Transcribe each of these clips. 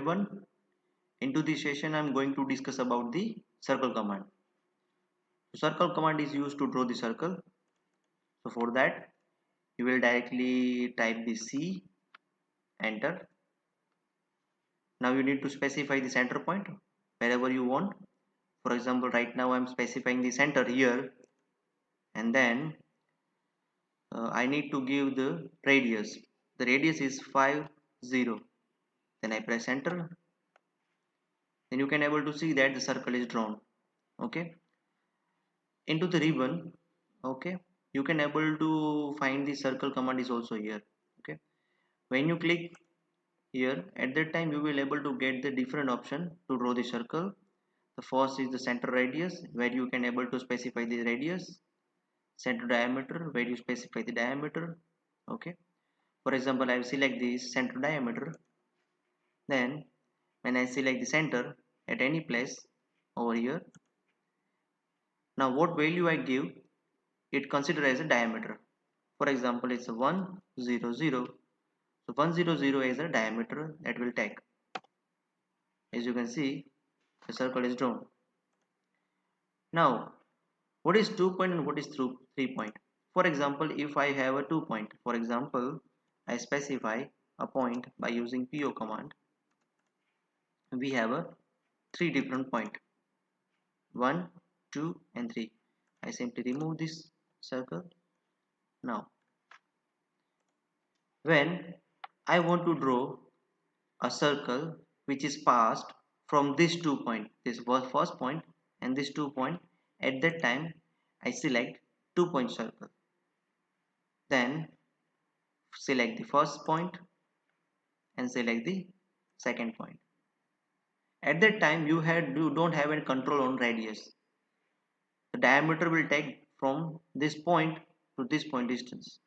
everyone. Into this session I am going to discuss about the circle command. Circle command is used to draw the circle. So for that you will directly type the C, enter. Now you need to specify the center point wherever you want. For example, right now I am specifying the center here, and then I need to give the radius. The radius is 5 0. Then I press enter. Then you can able to see that the circle is drawn. Okay. Into the ribbon, okay, you can able to find the circle command is also here. Okay, when you click here, at that time you will able to get the different option to draw the circle. The first is the center radius, where you can able to specify the radius. Center diameter, where you specify the diameter. Okay, for example, I will select this center diameter. Then when I select the center at any place over here, now what value I give, it considered as a diameter. For example, it's a 100. So 100 is a diameter that will take. As you can see, the circle is drawn. Now, what is 2 point and what is 3 point? For example, if I have a 2 point, for example, I specify a point by using PO command. We have a 3 different point, 1, 2 and 3. I simply remove this circle. Now, when I want to draw a circle which is passed from this 2 point, this was first point and this 2 point, at that time I select 2 point circle, then select the first point and select the second point. At that time you don't have any control on radius. The diameter will take from this point to this point distance.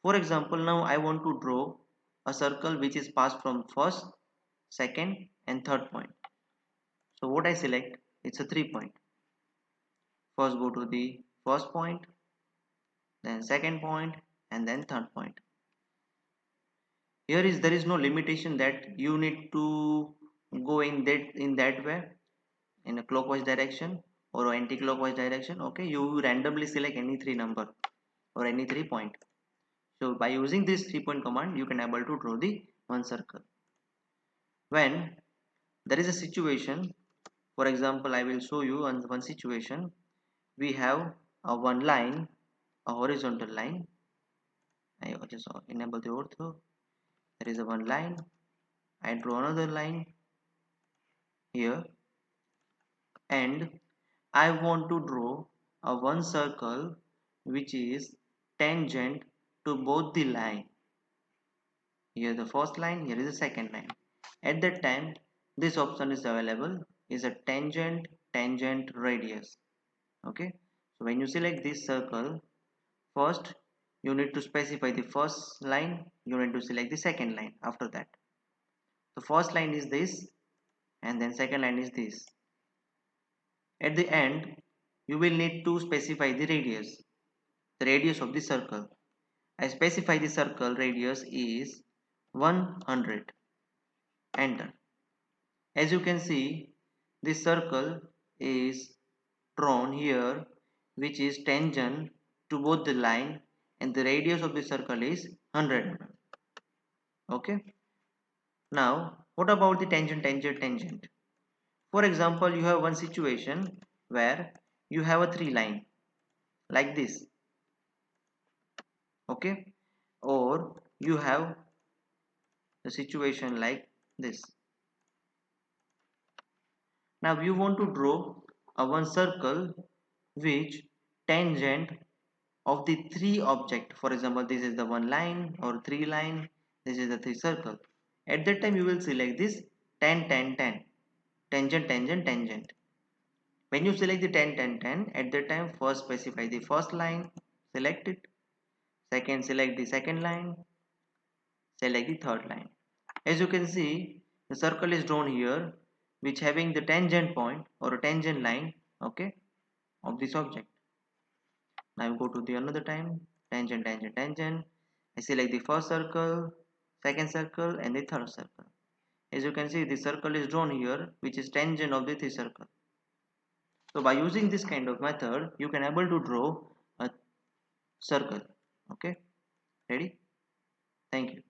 For example, now I want to draw a circle which is passed from first, second and third point. So what I select, it's a 3 point. First go to the first point, then second point and then third point. Here there is no limitation that you need to go in that way, in a clockwise direction or anti-clockwise direction. Okay, you randomly select any 3 number or any 3 point. So by using this 3 point command you can able to draw the one circle. When there is a situation, for example, I will show you on one situation. We have a one line, a horizontal line. I just enable the ortho. There is a one line. I draw another line here, and I want to draw a one circle which is tangent to both the line. Here the first line, here is the second line. At that time this option is available, is a tangent radius. Okay, so when you select this circle, first you need to specify the first line, you need to select the second line. After that, the first line is this and then second line is this. At the end you will need to specify the radius of the circle. I specify the circle radius is 100. Enter. As you can see, this circle is drawn here, which is tangent to both the line, and the radius of the circle is 100 mm. Okay. Now what about the tangent? For example, you have one situation where you have a 3 line like this. Okay, or you have the situation like this. Now you want to draw a one circle which tangent of the 3 object. For example, this is the one line or 3 line, this is the 3 circle. At that time you will select this tangent. When you select the tangent, at that time first specify the first line, select it. Second, select the second line, select the third line. As you can see, the circle is drawn here which having the tangent point or a tangent line, okay, of this object. Now go to the another time, tangent. I select the first circle, second circle and the third circle. As you can see, the circle is drawn here, which is tangent of the circle. So by using this kind of method, you can able to draw a circle. Okay, ready? Thank you.